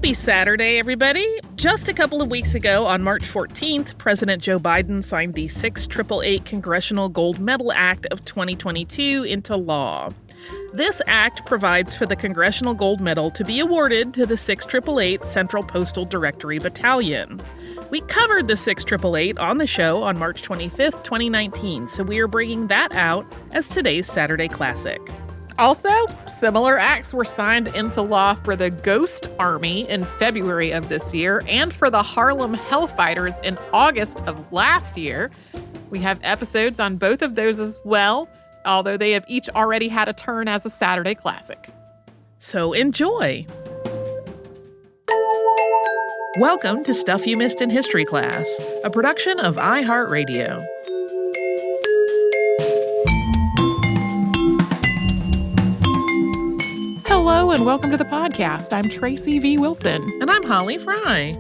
Happy Saturday, everybody. Just a couple of weeks ago, on March 14th, President Joe Biden signed the 688 Congressional Gold Medal Act of 2022 into law. This act provides for the Congressional Gold Medal to be awarded to the 6888 Central Postal Directory Battalion. We covered the 6888 on the show on March 25th, 2019, so we are bringing that out as today's Saturday Classic. Also, similar acts were signed into law for the Ghost Army in February of this year and for the Harlem Hellfighters in August of last year. We have episodes on both of those as well, although they have each already had a turn as a Saturday Classic. So enjoy! Welcome to Stuff You Missed in History Class, a production of iHeartRadio. Hello and welcome to the podcast. I'm Tracy V. Wilson. And I'm Holly Fry.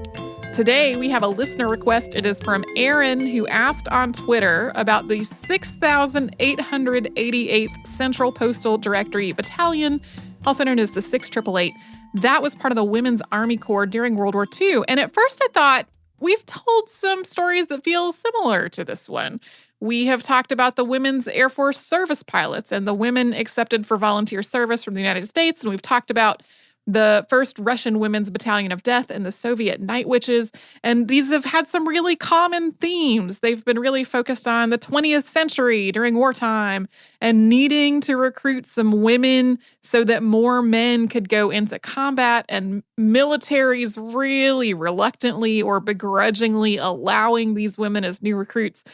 Today we have a listener request. It is from Aaron, who asked on Twitter about the 6,888th Central Postal Directory Battalion, also known as the 6888. That was part of the Women's Army Corps during World War II. And at first I thought, we've told some stories that feel similar to this one. We have talked about the Women's Air Force service pilots and the women accepted for volunteer service from the United States. And we've talked about the first Russian Women's Battalion of Death and the Soviet Night Witches. And these have had some really common themes. They've been really focused on the 20th century during wartime and needing to recruit some women so that more men could go into combat, and militaries really reluctantly or begrudgingly allowing these women as new recruits.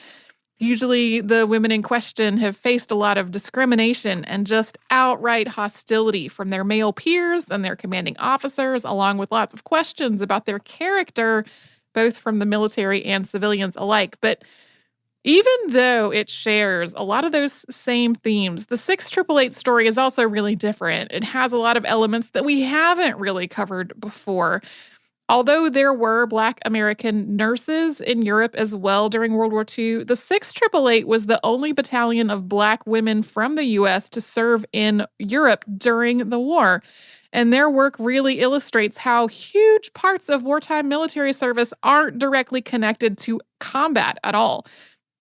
Usually the women in question have faced a lot of discrimination and just outright hostility from their male peers and their commanding officers, along with lots of questions about their character, both from the military and civilians alike. But even though it shares a lot of those same themes, the 6888 story is also really different. It has a lot of elements that we haven't really covered before. Although there were Black American nurses in Europe as well during World War II, the 6888 was the only battalion of Black women from the U.S. to serve in Europe during the war. And their work really illustrates how huge parts of wartime military service aren't directly connected to combat at all.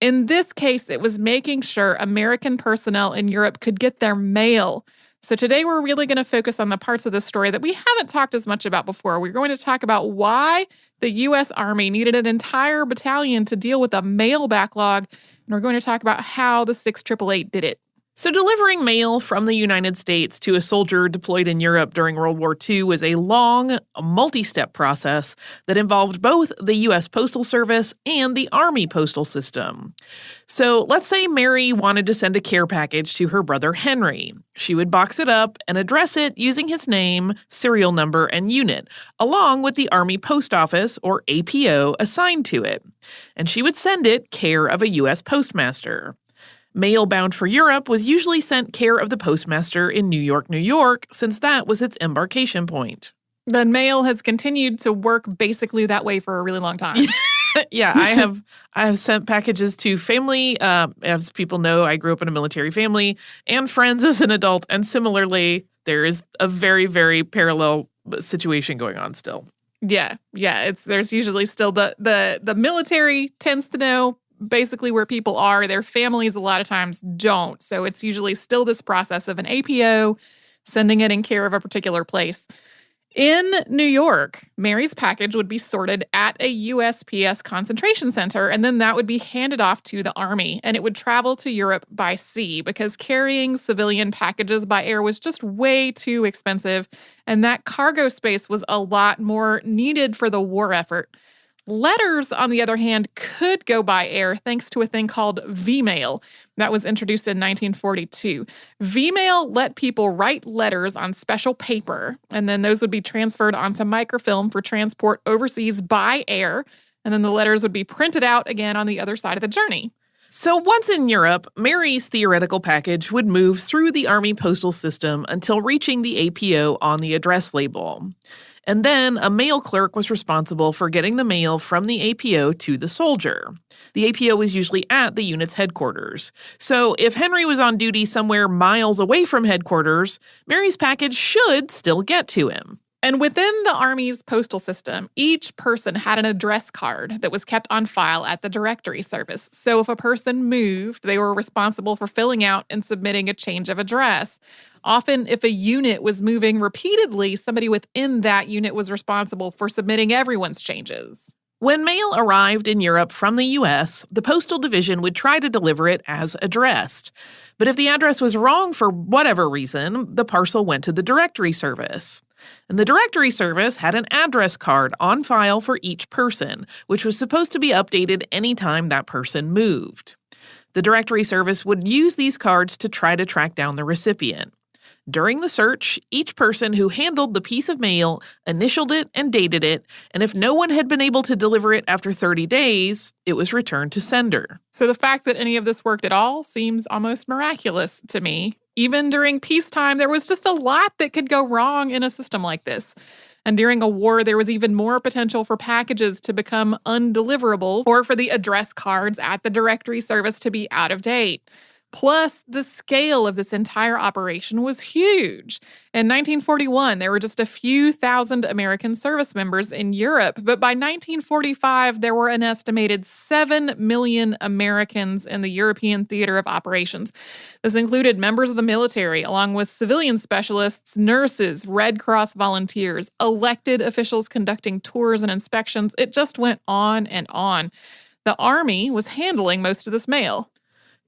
In this case, it was making sure American personnel in Europe could get their mail. So today we're really going to focus on the parts of the story that we haven't talked as much about before. We're going to talk about why the U.S. Army needed an entire battalion to deal with a mail backlog, and we're going to talk about how the 6888 did it. So delivering mail from the United States to a soldier deployed in Europe during World War II was a long, multi-step process that involved both the U.S. Postal Service and the Army postal system. So let's say Mary wanted to send a care package to her brother Henry. She would box it up and address it using his name, serial number, and unit, along with the Army Post Office, or APO, assigned to it. And she would send it care of a U.S. postmaster. Mail bound for Europe was usually sent care of the postmaster in New York, New York, since that was its embarkation point. The mail has continued to work basically that way for a really long time. Yeah, I have sent packages to family. As people know, I grew up in a military family, and friends as an adult. And similarly, there is a very, very parallel situation going on still. Yeah. There's usually still the military tends to know basically where people are. Their families a lot of times don't. So it's usually still this process of an APO sending it in care of a particular place. In New York, Mary's package would be sorted at a USPS concentration center, and then that would be handed off to the Army, and it would travel to Europe by sea because carrying civilian packages by air was just way too expensive, and that cargo space was a lot more needed for the war effort. Letters, on the other hand, could go by air thanks to a thing called V-mail that was introduced in 1942. V-mail let people write letters on special paper, and then those would be transferred onto microfilm for transport overseas by air, and then the letters would be printed out again on the other side of the journey. So once in Europe, Mary's theoretical package would move through the Army postal system until reaching the APO on the address label. And then a mail clerk was responsible for getting the mail from the APO to the soldier. The APO was usually at the unit's headquarters. So if Henry was on duty somewhere miles away from headquarters, Mary's package should still get to him. And within the Army's postal system, each person had an address card that was kept on file at the directory service. So if a person moved, they were responsible for filling out and submitting a change of address. Often, if a unit was moving repeatedly, somebody within that unit was responsible for submitting everyone's changes. When mail arrived in Europe from the U.S., the Postal Division would try to deliver it as addressed. But if the address was wrong for whatever reason, the parcel went to the directory service. And the directory service had an address card on file for each person, which was supposed to be updated anytime that person moved. The directory service would use these cards to try to track down the recipient. During the search, each person who handled the piece of mail initialed it and dated it, and if no one had been able to deliver it after 30 days, it was returned to sender. So the fact that any of this worked at all seems almost miraculous to me. Even during peacetime, there was just a lot that could go wrong in a system like this. And during a war, there was even more potential for packages to become undeliverable or for the address cards at the directory service to be out of date. Plus, the scale of this entire operation was huge. In 1941, there were just a few thousand American service members in Europe, but by 1945, there were an estimated 7 million Americans in the European theater of operations. This included members of the military, along with civilian specialists, nurses, Red Cross volunteers, elected officials conducting tours and inspections. It just went on and on. The Army was handling most of this mail.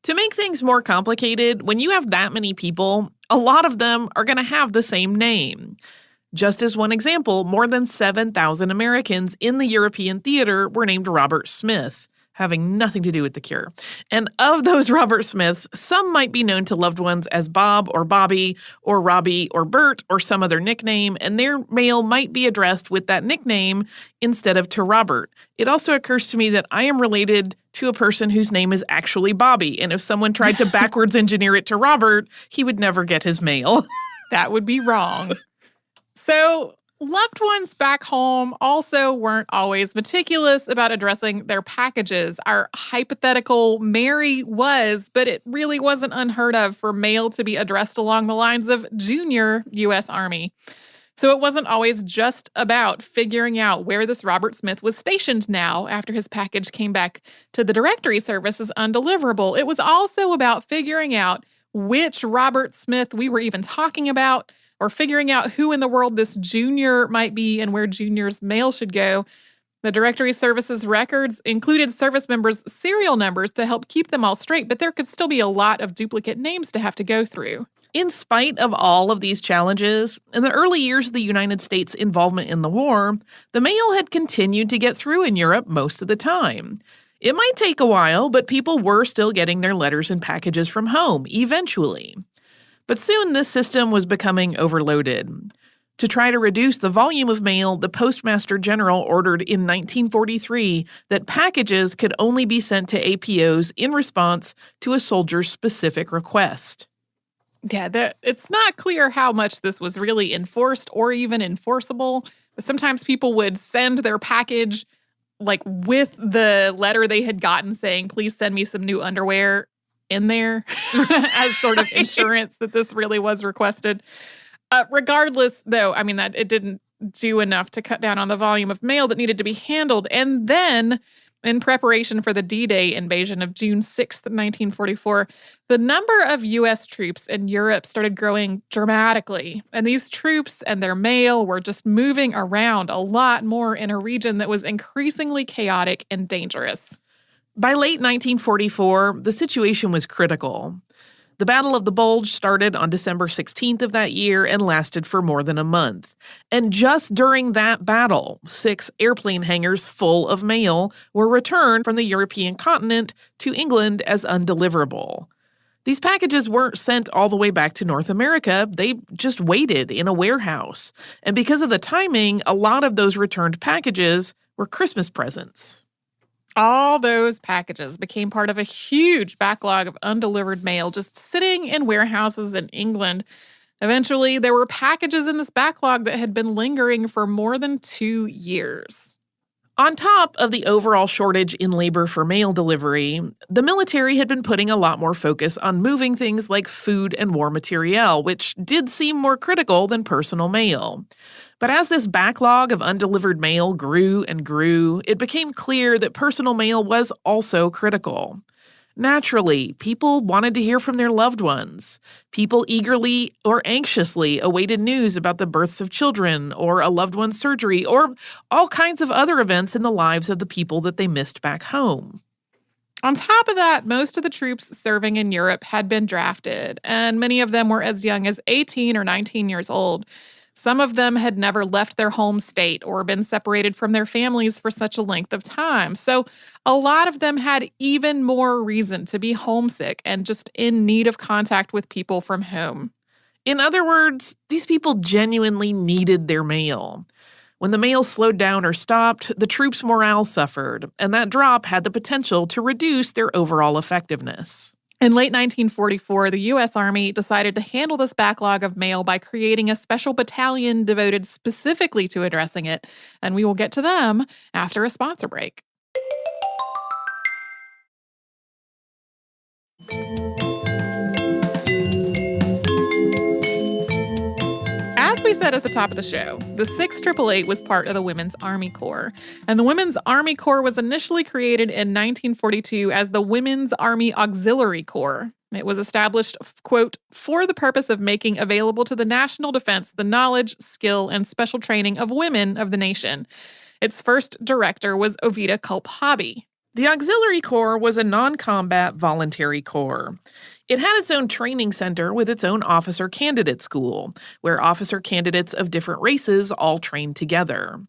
To make things more complicated, when you have that many people, a lot of them are going to have the same name. Just as one example, more than 7,000 Americans in the European theater were named Robert Smith, having nothing to do with the cure. And of those Robert Smiths, some might be known to loved ones as Bob or Bobby or Robbie or Bert or some other nickname, and their mail might be addressed with that nickname instead of to Robert. It also occurs to me that I am related to a person whose name is actually Bobby, and if someone tried to backwards engineer it to Robert, he would never get his mail. That would be wrong. So, loved ones back home also weren't always meticulous about addressing their packages. Our hypothetical Mary was, but it really wasn't unheard of for mail to be addressed along the lines of Junior U.S. Army. So it wasn't always just about figuring out where this Robert Smith was stationed now after his package came back to the directory service as undeliverable. It was also about figuring out which Robert Smith we were even talking about, or figuring out who in the world this Junior might be and where Junior's mail should go. The directory service's records included service members' serial numbers to help keep them all straight, but there could still be a lot of duplicate names to have to go through. In spite of all of these challenges, in the early years of the United States' involvement in the war, the mail had continued to get through in Europe most of the time. It might take a while, but people were still getting their letters and packages from home, eventually. But soon this system was becoming overloaded. To try to reduce the volume of mail, the Postmaster General ordered in 1943 that packages could only be sent to APOs in response to a soldier's specific request. Yeah, it's not clear how much this was really enforced or even enforceable. Sometimes people would send their package like with the letter they had gotten saying, please send me some new underwear in there as sort of insurance that this really was requested. Regardless, though, I mean, that it didn't do enough to cut down on the volume of mail that needed to be handled. And then, in preparation for the D-Day invasion of June 6th, 1944, the number of U.S. troops in Europe started growing dramatically. And these troops and their mail were just moving around a lot more in a region that was increasingly chaotic and dangerous. By late 1944, the situation was critical. The Battle of the Bulge started on December 16th of that year and lasted for more than a month. And just during that battle, 6 airplane hangars full of mail were returned from the European continent to England as undeliverable. These packages weren't sent all the way back to North America. They just waited in a warehouse. And because of the timing, a lot of those returned packages were Christmas presents. All those packages became part of a huge backlog of undelivered mail just sitting in warehouses in England. Eventually, there were packages in this backlog that had been lingering for more than 2 years. On top of the overall shortage in labor for mail delivery, the military had been putting a lot more focus on moving things like food and war materiel, which did seem more critical than personal mail. But as this backlog of undelivered mail grew and grew, it became clear that personal mail was also critical. Naturally, people wanted to hear from their loved ones. People eagerly or anxiously awaited news about the births of children or a loved one's surgery or all kinds of other events in the lives of the people that they missed back home. On top of that, most of the troops serving in Europe had been drafted, and many of them were as young as 18 or 19 years old. Some of them had never left their home state or been separated from their families for such a length of time. So a lot of them had even more reason to be homesick and just in need of contact with people from home. In other words, these people genuinely needed their mail. When the mail slowed down or stopped, the troops' morale suffered, and that drop had the potential to reduce their overall effectiveness. In late 1944, the U.S. Army decided to handle this backlog of mail by creating a special battalion devoted specifically to addressing it, and we will get to them after a sponsor break. As we said at the top of the show, the 6888 was part of the Women's Army Corps. And the Women's Army Corps was initially created in 1942 as the Women's Army Auxiliary Corps. It was established, quote, for the purpose of making available to the national defense the knowledge, skill, and special training of women of the nation. Its first director was Ovida Culp-Hobby. The Auxiliary Corps was a non-combat voluntary corps. It had its own training center with its own officer candidate school, where officer candidates of different races all trained together.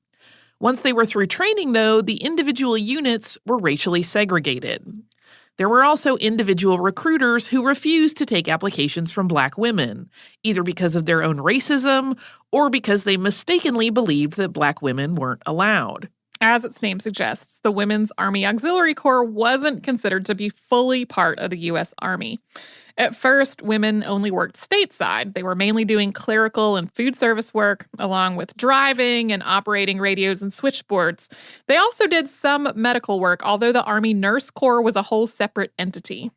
Once they were through training, though, the individual units were racially segregated. There were also individual recruiters who refused to take applications from Black women, either because of their own racism or because they mistakenly believed that Black women weren't allowed. As its name suggests, the Women's Army Auxiliary Corps wasn't considered to be fully part of the U.S. Army. At first, women only worked stateside. They were mainly doing clerical and food service work, along with driving and operating radios and switchboards. They also did some medical work, although the Army Nurse Corps was a whole separate entity.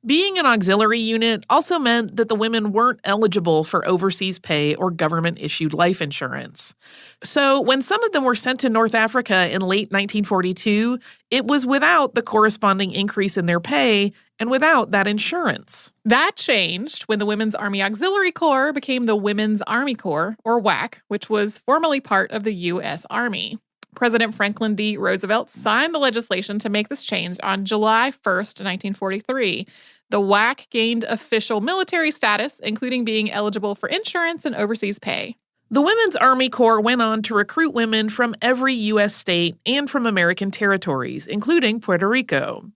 Being an auxiliary unit also meant that the women weren't eligible for overseas pay or government-issued life insurance. So when some of them were sent to North Africa in late 1942, it was without the corresponding increase in their pay and without that insurance. That changed when the Women's Army Auxiliary Corps became the Women's Army Corps, or WAC, which was formerly part of the U.S. Army. President Franklin D. Roosevelt signed the legislation to make this change on July 1st, 1943. The WAC gained official military status, including being eligible for insurance and overseas pay. The Women's Army Corps went on to recruit women from every U.S. state and from American territories, including Puerto Rico.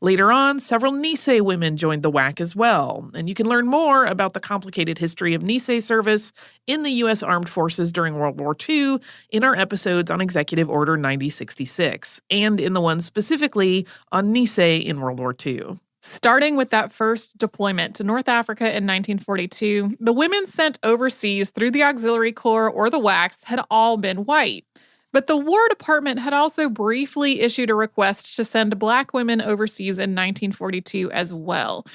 Later on, several Nisei women joined the WAC as well, and you can learn more about the complicated history of Nisei service in the U.S. Armed Forces during World War II in our episodes on Executive Order 9066, and in the ones specifically on Nisei in World War II. Starting with that first deployment to North Africa in 1942, the women sent overseas through the Auxiliary Corps or the WACs had all been white. But the War Department had also briefly issued a request to send Black women overseas in 1942 as well.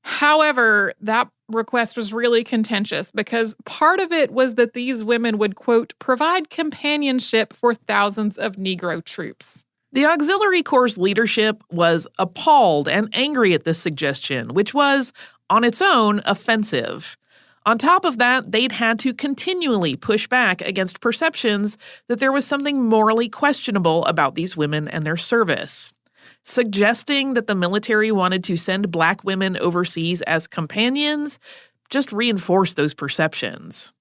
However, that request was really contentious because part of it was that these women would, quote, provide companionship for thousands of Negro troops. The Auxiliary Corps' leadership was appalled and angry at this suggestion, which was, on its own, offensive. On top of that, they'd had to continually push back against perceptions that there was something morally questionable about these women and their service. Suggesting that the military wanted to send Black women overseas as companions just reinforced those perceptions.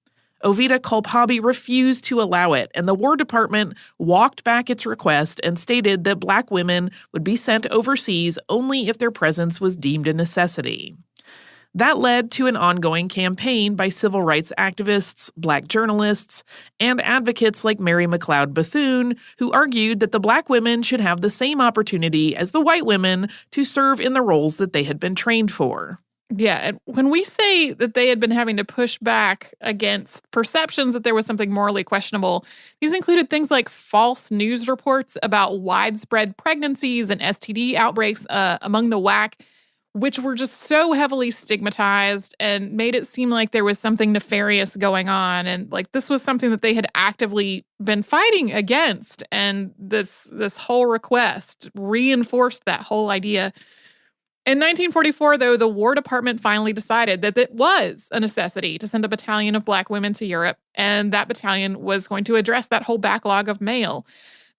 Ovida Culp-Hobby refused to allow it, and the War Department walked back its request and stated that Black women would be sent overseas only if their presence was deemed a necessity. That led to an ongoing campaign by civil rights activists, Black journalists, and advocates like Mary McLeod Bethune, who argued that the Black women should have the same opportunity as the white women to serve in the roles that they had been trained for. Yeah, and when we say that they had been having to push back against perceptions that there was something morally questionable, these included things like false news reports about widespread pregnancies and STD outbreaks among the WAC, which were just so heavily stigmatized and made it seem like there was something nefarious going on. And like this was something that they had actively been fighting against. And this whole request reinforced that whole idea. In 1944, though, the War Department finally decided that it was a necessity to send a battalion of Black women to Europe, and that battalion was going to address that whole backlog of mail.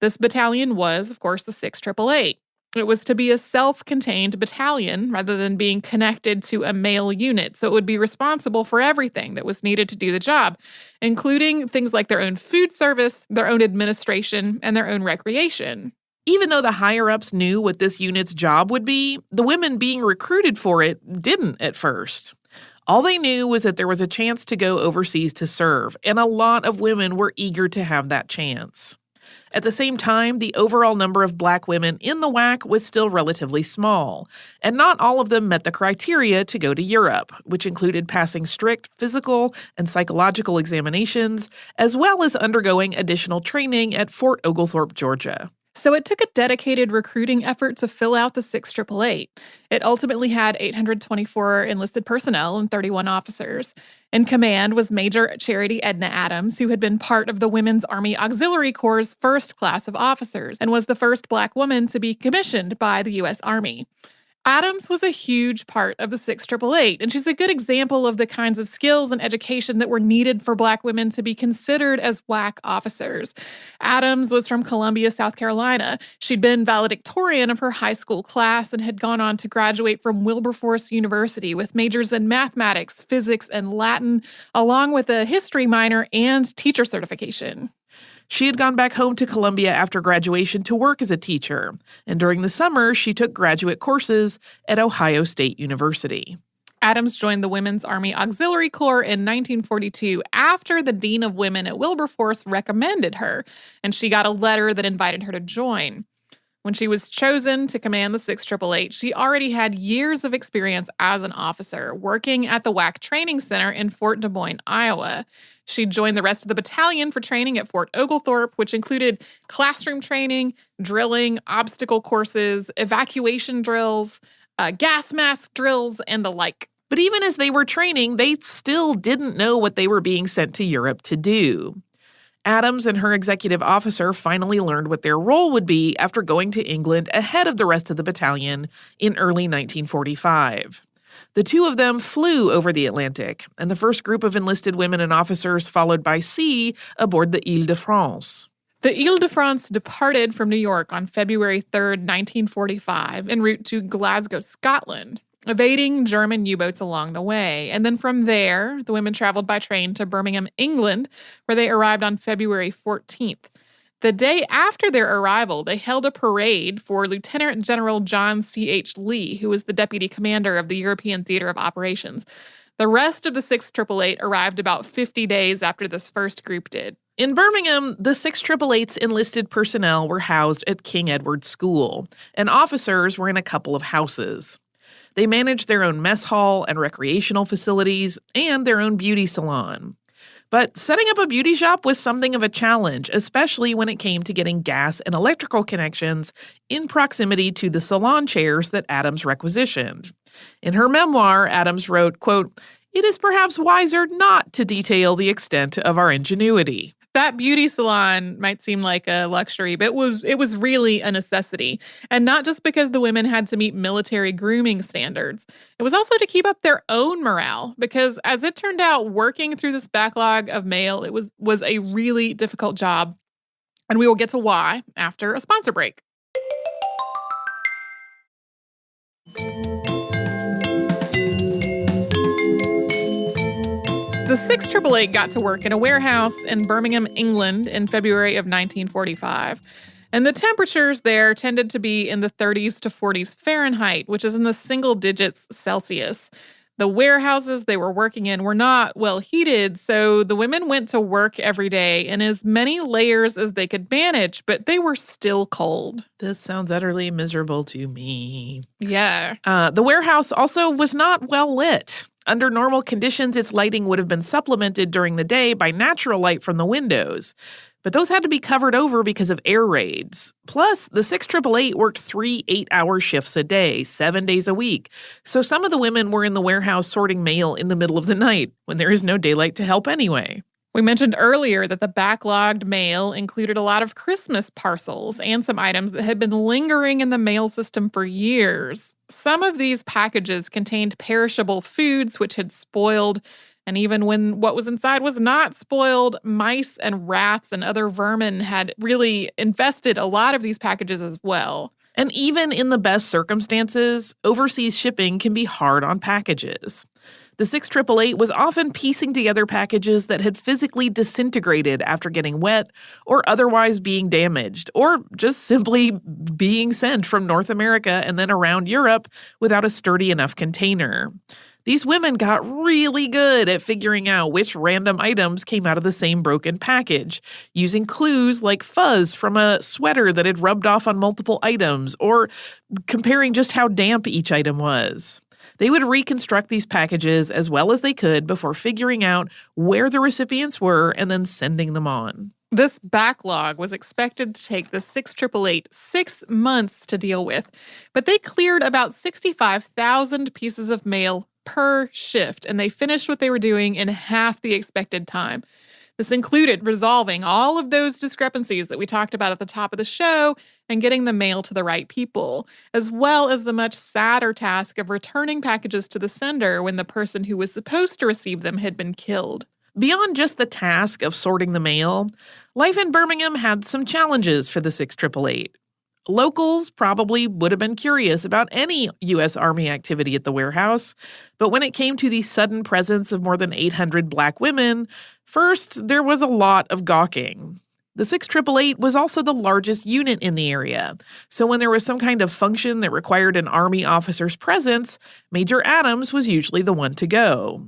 This battalion was, of course, the 6888. It was to be a self-contained battalion rather than being connected to a male unit, so it would be responsible for everything that was needed to do the job, including things like their own food service, their own administration, and their own recreation. Even though the higher-ups knew what this unit's job would be, the women being recruited for it didn't at first. All they knew was that there was a chance to go overseas to serve, and a lot of women were eager to have that chance. At the same time, the overall number of Black women in the WAC was still relatively small, and not all of them met the criteria to go to Europe, which included passing strict physical and psychological examinations, as well as undergoing additional training at Fort Oglethorpe, Georgia. So it took a dedicated recruiting effort to fill out the 6888. It ultimately had 824 enlisted personnel and 31 officers. In command was Major Charity Edna Adams, who had been part of the Women's Army Auxiliary Corps' first class of officers and was the first Black woman to be commissioned by the U.S. Army. Adams was a huge part of the 6888, and she's a good example of the kinds of skills and education that were needed for Black women to be considered as WAC officers. Adams was from Columbia, South Carolina. She'd been valedictorian of her high school class and had gone on to graduate from Wilberforce University with majors in mathematics, physics, and Latin, along with a history minor and teacher certification. She had gone back home to Columbia after graduation to work as a teacher, and during the summer, she took graduate courses at Ohio State University. Adams joined the Women's Army Auxiliary Corps in 1942 after the Dean of Women at Wilberforce recommended her, and she got a letter that invited her to join. When she was chosen to command the 6888, she already had years of experience as an officer, working at the WAC Training Center in Fort Des Moines, Iowa. She joined the rest of the battalion for training at Fort Oglethorpe, which included classroom training, drilling, obstacle courses, evacuation drills, gas mask drills, and the like. But even as they were training, they still didn't know what they were being sent to Europe to do. Adams and her executive officer finally learned what their role would be after going to England ahead of the rest of the battalion in early 1945. The two of them flew over the Atlantic, and the first group of enlisted women and officers followed by sea aboard the Île-de-France. The Île-de-France departed from New York on February 3rd, 1945, en route to Glasgow, Scotland, evading German U-boats along the way. And then from there, the women traveled by train to Birmingham, England, where they arrived on February 14th. The day after their arrival, they held a parade for Lieutenant General John C.H. Lee, who was the deputy commander of the European Theater of Operations. The rest of the 6888 arrived about 50 days after this first group did. In Birmingham, the 6888's enlisted personnel were housed at King Edward School, and officers were in a couple of houses. They managed their own mess hall and recreational facilities and their own beauty salon. But setting up a beauty shop was something of a challenge, especially when it came to getting gas and electrical connections in proximity to the salon chairs that Adams requisitioned. In her memoir, Adams wrote, quote, "It is perhaps wiser not to detail the extent of our ingenuity." That beauty salon might seem like a luxury, but it was really a necessity. And not just because the women had to meet military grooming standards. It was also to keep up their own morale, because as it turned out, working through this backlog of mail, it was a really difficult job. And we will get to why after a sponsor break. The 6888 got to work in a warehouse in Birmingham, England in February of 1945. And the temperatures there tended to be in the 30s to 40s Fahrenheit, which is in the single digits Celsius. The warehouses they were working in were not well heated, so the women went to work every day in as many layers as they could manage, but they were still cold. This sounds utterly miserable to me. Yeah. The warehouse also was not well lit. Under normal conditions, its lighting would have been supplemented during the day by natural light from the windows. But those had to be covered over because of air raids. Plus, the 6888 worked 3 8-hour shifts a day, 7 days a week. So some of the women were in the warehouse sorting mail in the middle of the night when there is no daylight to help anyway. We mentioned earlier that the backlogged mail included a lot of Christmas parcels and some items that had been lingering in the mail system for years. Some of these packages contained perishable foods which had spoiled, and even when what was inside was not spoiled, mice and rats and other vermin had really infested a lot of these packages as well. And even in the best circumstances, overseas shipping can be hard on packages. The 6888 was often piecing together packages that had physically disintegrated after getting wet or otherwise being damaged, or just simply being sent from North America and then around Europe without a sturdy enough container. These women got really good at figuring out which random items came out of the same broken package, using clues like fuzz from a sweater that had rubbed off on multiple items, or comparing just how damp each item was. They would reconstruct these packages as well as they could before figuring out where the recipients were and then sending them on. This backlog was expected to take the 6888 6 months to deal with, but they cleared about 65,000 pieces of mail per shift, and they finished what they were doing in half the expected time. This included resolving all of those discrepancies that we talked about at the top of the show and getting the mail to the right people, as well as the much sadder task of returning packages to the sender when the person who was supposed to receive them had been killed. Beyond just the task of sorting the mail, life in Birmingham had some challenges for the 6888. Locals probably would have been curious about any U.S. Army activity at the warehouse, but when it came to the sudden presence of more than 800 black women, first, there was a lot of gawking. The 6888 was also the largest unit in the area, so when there was some kind of function that required an Army officer's presence, Major Adams was usually the one to go.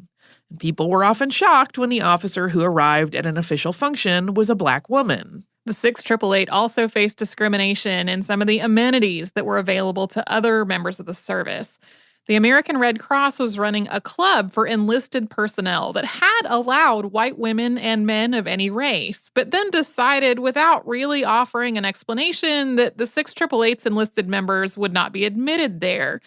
People were often shocked when the officer who arrived at an official function was a black woman. The 6888 also faced discrimination in some of the amenities that were available to other members of the service. The American Red Cross was running a club for enlisted personnel that had allowed white women and men of any race, but then decided without really offering an explanation that the 6888's enlisted members would not be admitted there.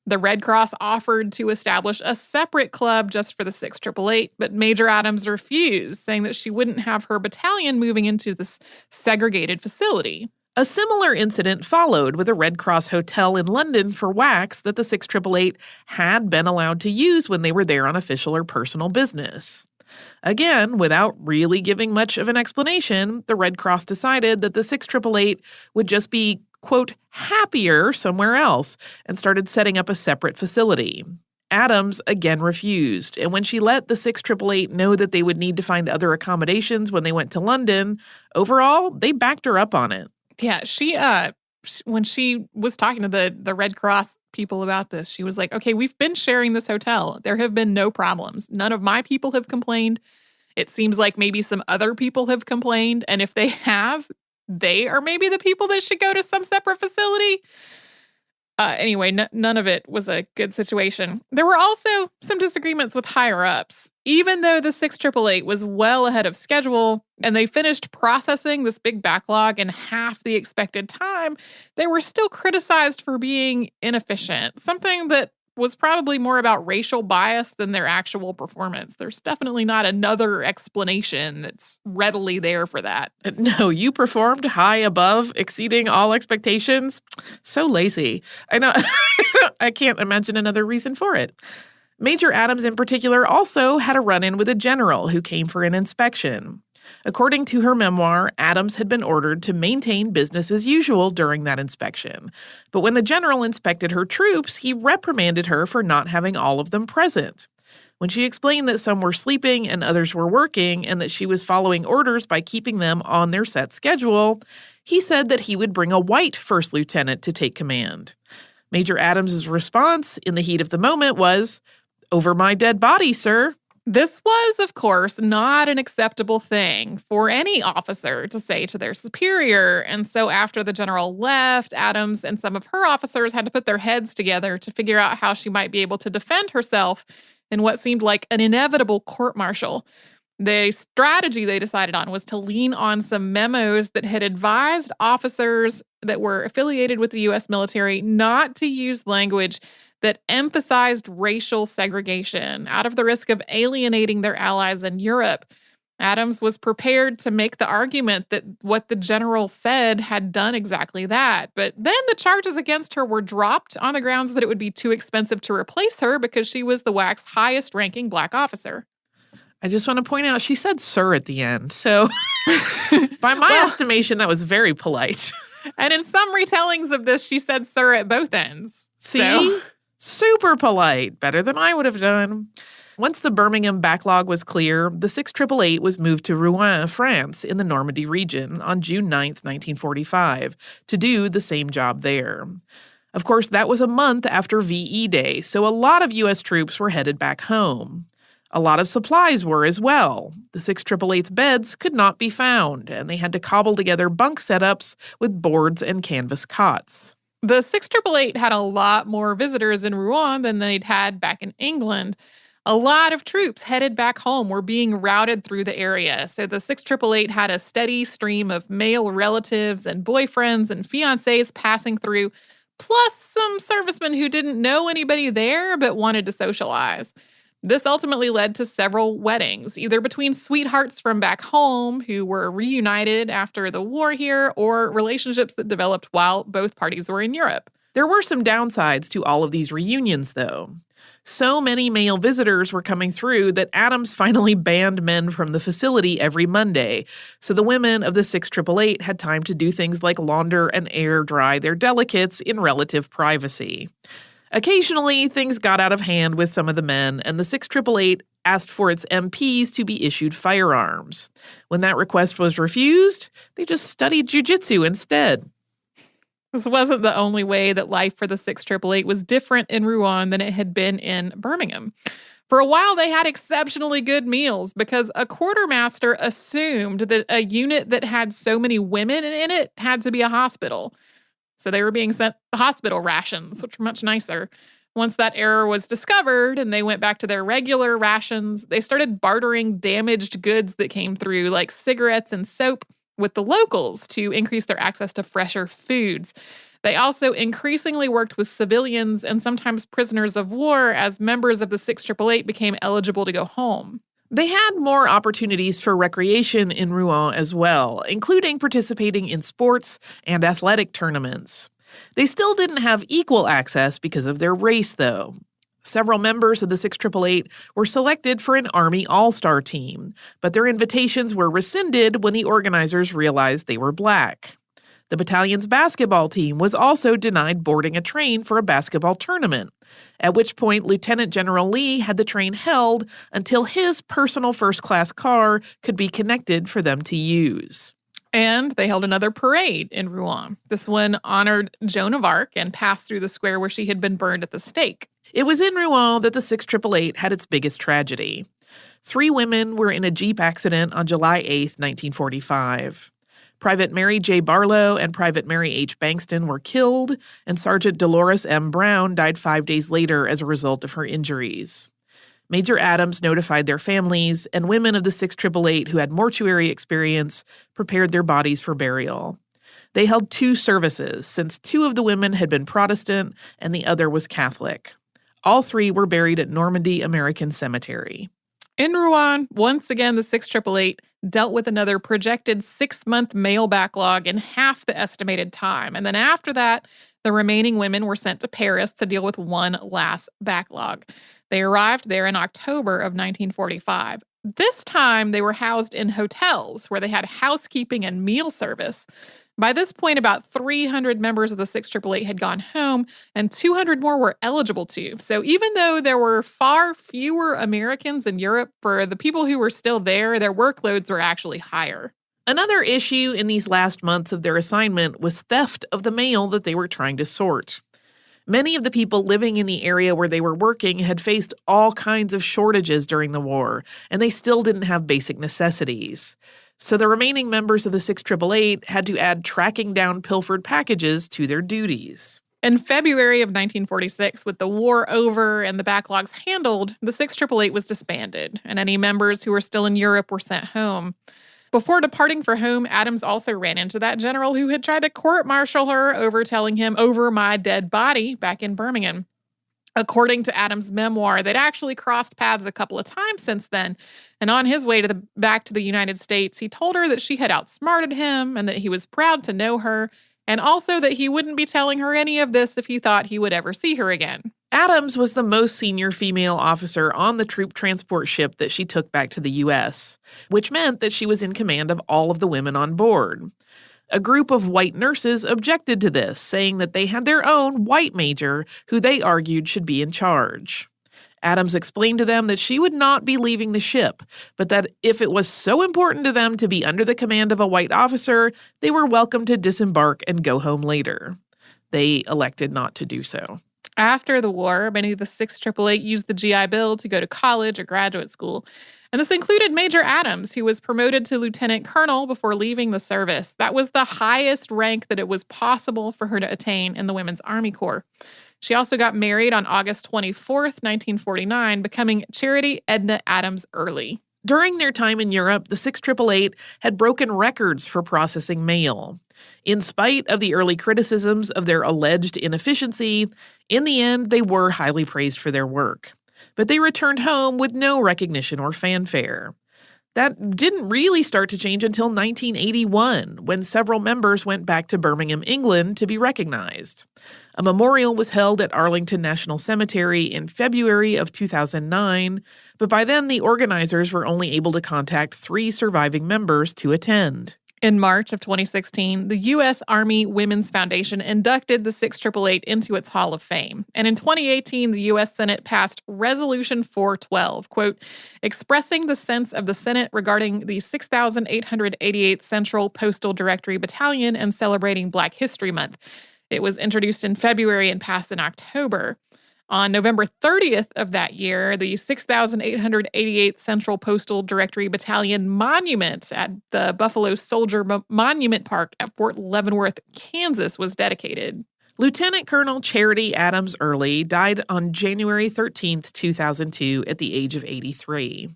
The Red Cross offered to establish a separate club just for the 6888, but Major Adams refused, saying that she wouldn't have her battalion moving into this segregated facility. A similar incident followed with a Red Cross hotel in London for WACs that the 6888 had been allowed to use when they were there on official or personal business. Again, without really giving much of an explanation, the Red Cross decided that the 6888 would just be, quote, happier somewhere else and started setting up a separate facility. Adams again refused, and when she let the 6888 know that they would need to find other accommodations when they went to London, overall, they backed her up on it. Yeah, when she was talking to the Red Cross people about this, she was like, okay, we've been sharing this hotel. There have been no problems. None of my people have complained. It seems like maybe some other people have complained, and if they have, they are maybe the people that should go to some separate facility. Anyway, none of it was a good situation. There were also some disagreements with higher-ups. Even though the 6888 was well ahead of schedule and they finished processing this big backlog in half the expected time, they were still criticized for being inefficient, something that was probably more about racial bias than their actual performance. There's definitely not another explanation that's readily there for that. No, you performed high above, exceeding all expectations. So lazy. I know. I can't imagine another reason for it. Major Adams in particular also had a run-in with a general who came for an inspection. According to her memoir, Adams had been ordered to maintain business as usual during that inspection. But when the general inspected her troops, he reprimanded her for not having all of them present. When she explained that some were sleeping and others were working and that she was following orders by keeping them on their set schedule, he said that he would bring a white first lieutenant to take command. Major Adams's response in the heat of the moment was, Over my dead body, sir. This was, of course, not an acceptable thing for any officer to say to their superior. And so after the general left, Adams and some of her officers had to put their heads together to figure out how she might be able to defend herself in what seemed like an inevitable court-martial. The strategy they decided on was to lean on some memos that had advised officers that were affiliated with the U.S. military not to use language that emphasized racial segregation out of the risk of alienating their allies in Europe. Adams was prepared to make the argument that what the general said had done exactly that. But then the charges against her were dropped on the grounds that it would be too expensive to replace her because she was the WAC's highest-ranking Black officer. I just want to point out she said sir at the end. So by my estimation, that was very polite. And in some retellings of this, she said sir at both ends. See? So. Super polite. Better than I would have done. Once the Birmingham backlog was clear, the 6888 was moved to Rouen, France, in the Normandy region on June 9th, 1945, to do the same job there. Of course, that was a month after VE Day, so a lot of U.S. troops were headed back home. A lot of supplies were as well. The 6888's beds could not be found, and they had to cobble together bunk setups with boards and canvas cots. The 6888 had a lot more visitors in Rouen than they'd had back in England. A lot of troops headed back home were being routed through the area, so the 6888 had a steady stream of male relatives and boyfriends and fiancés passing through, plus some servicemen who didn't know anybody there but wanted to socialize. This ultimately led to several weddings, either between sweethearts from back home who were reunited after the war here, or relationships that developed while both parties were in Europe. There were some downsides to all of these reunions, though. So many male visitors were coming through that Adams finally banned men from the facility every Monday, so the women of the 6888 had time to do things like launder and air dry their delicates in relative privacy. Occasionally, things got out of hand with some of the men, and the 6888 asked for its MPs to be issued firearms. When that request was refused, they just studied jiu-jitsu instead. This wasn't the only way that life for the 6888 was different in Rouen than it had been in Birmingham. For a while, they had exceptionally good meals because a quartermaster assumed that a unit that had so many women in it had to be a hospital. So they were being sent hospital rations, which were much nicer. Once that error was discovered and they went back to their regular rations, they started bartering damaged goods that came through, like cigarettes and soap, with the locals to increase their access to fresher foods. They also increasingly worked with civilians and sometimes prisoners of war as members of the 6888 became eligible to go home. They had more opportunities for recreation in Rouen as well, including participating in sports and athletic tournaments. They still didn't have equal access because of their race, though. Several members of the 6888 were selected for an Army All-Star team, but their invitations were rescinded when the organizers realized they were Black. The battalion's basketball team was also denied boarding a train for a basketball tournament, at which point Lieutenant General Lee had the train held until his personal first-class car could be connected for them to use. And they held another parade in Rouen. This one honored Joan of Arc and passed through the square where she had been burned at the stake. It was in Rouen that the 6888 had its biggest tragedy. 3 women were in a Jeep accident on July 8, 1945. Private Mary J. Barlow and Private Mary H. Bankston were killed, and Sergeant Dolores M. Brown died 5 days later as a result of her injuries. Major Adams notified their families, and women of the 6888 who had mortuary experience prepared their bodies for burial. They held 2 services, since 2 of the women had been Protestant and the other was Catholic. All 3 were buried at Normandy American Cemetery. In Rouen, once again, the 6888 dealt with another projected 6-month mail backlog in half the estimated time. And then after that, the remaining women were sent to Paris to deal with one last backlog. They arrived there in October of 1945. This time, they were housed in hotels where they had housekeeping and meal service. By this point, about 300 members of the 6888 had gone home, and 200 more were eligible to. So even though there were far fewer Americans in Europe, for the people who were still there, their workloads were actually higher. Another issue in these last months of their assignment was theft of the mail that they were trying to sort. Many of the people living in the area where they were working had faced all kinds of shortages during the war, and they still didn't have basic necessities. So the remaining members of the 688 had to add tracking down pilfered packages to their duties. In February of 1946, with the war over and the backlogs handled, the 6888 was disbanded, and any members who were still in Europe were sent home. Before departing for home, Adams also ran into that general who had tried to court-martial her over telling him over my dead body back in Birmingham. According to Adams' memoir, they'd actually crossed paths a couple of times since then, and on his way back to the United States, he told her that she had outsmarted him and that he was proud to know her, and also that he wouldn't be telling her any of this if he thought he would ever see her again. Adams was the most senior female officer on the troop transport ship that she took back to the U.S., which meant that she was in command of all of the women on board. A group of white nurses objected to this, saying that they had their own white major who they argued should be in charge. Adams explained to them that she would not be leaving the ship, but that if it was so important to them to be under the command of a white officer, they were welcome to disembark and go home later. They elected not to do so. After the war, many of the 6888 used the GI Bill to go to college or graduate school. And this included Major Adams, who was promoted to lieutenant colonel before leaving the service. That was the highest rank that it was possible for her to attain in the Women's Army Corps. She also got married on August 24th, 1949, becoming Charity Edna Adams Early. During their time in Europe, the 6888 had broken records for processing mail. In spite of the early criticisms of their alleged inefficiency, in the end, they were highly praised for their work. But they returned home with no recognition or fanfare. That didn't really start to change until 1981, when several members went back to Birmingham, England, to be recognized. A memorial was held at Arlington National Cemetery in February of 2009, but by then the organizers were only able to contact 3 surviving members to attend. In March of 2016, the U.S. Army Women's Foundation inducted the 6888 into its Hall of Fame. And in 2018, the U.S. Senate passed Resolution 412, quote, expressing the sense of the Senate regarding the 6,888th Central Postal Directory Battalion and celebrating Black History Month. It was introduced in February and passed in October. On November 30th of that year, the 6,888th Central Postal Directory Battalion monument at the Buffalo Soldier Monument Park at Fort Leavenworth, Kansas, was dedicated. Lieutenant Colonel Charity Adams Early died on January 13th, 2002, at the age of 83.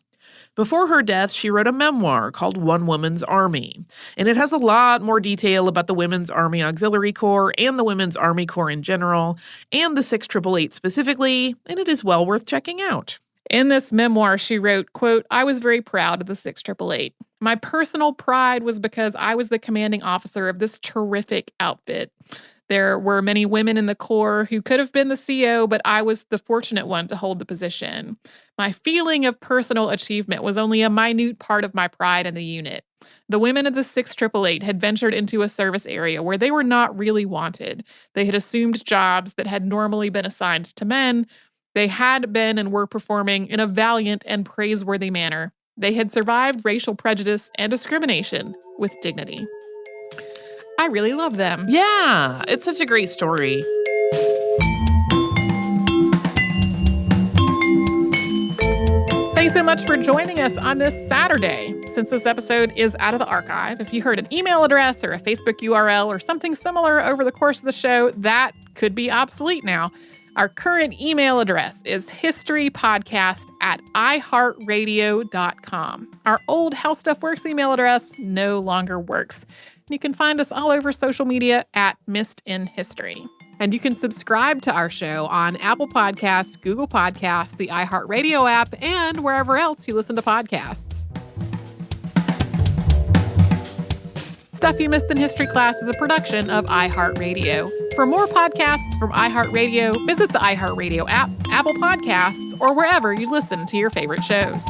Before her death, she wrote a memoir called One Woman's Army, and it has a lot more detail about the Women's Army Auxiliary Corps and the Women's Army Corps in general, and the 6888 specifically, and it is well worth checking out. In this memoir, she wrote, quote, I was very proud of the 6888. My personal pride was because I was the commanding officer of this terrific outfit. There were many women in the Corps who could have been the CO, but I was the fortunate one to hold the position. My feeling of personal achievement was only a minute part of my pride in the unit. The women of the 6888 had ventured into a service area where they were not really wanted. They had assumed jobs that had normally been assigned to men. They had been and were performing in a valiant and praiseworthy manner. They had survived racial prejudice and discrimination with dignity. I really love them. Yeah, it's such a great story. Thanks so much for joining us on this Saturday. Since this episode is out of the archive, if you heard an email address or a Facebook URL or something similar over the course of the show, that could be obsolete now. Our current email address is historypodcast@iHeartRadio.com. Our old How Stuff Works email address no longer works. You can find us all over social media at Missed in History. And you can subscribe to our show on Apple Podcasts, Google Podcasts, the iHeartRadio app, and wherever else you listen to podcasts. Stuff You Missed in History Class is a production of iHeartRadio. For more podcasts from iHeartRadio, visit the iHeartRadio app, Apple Podcasts, or wherever you listen to your favorite shows.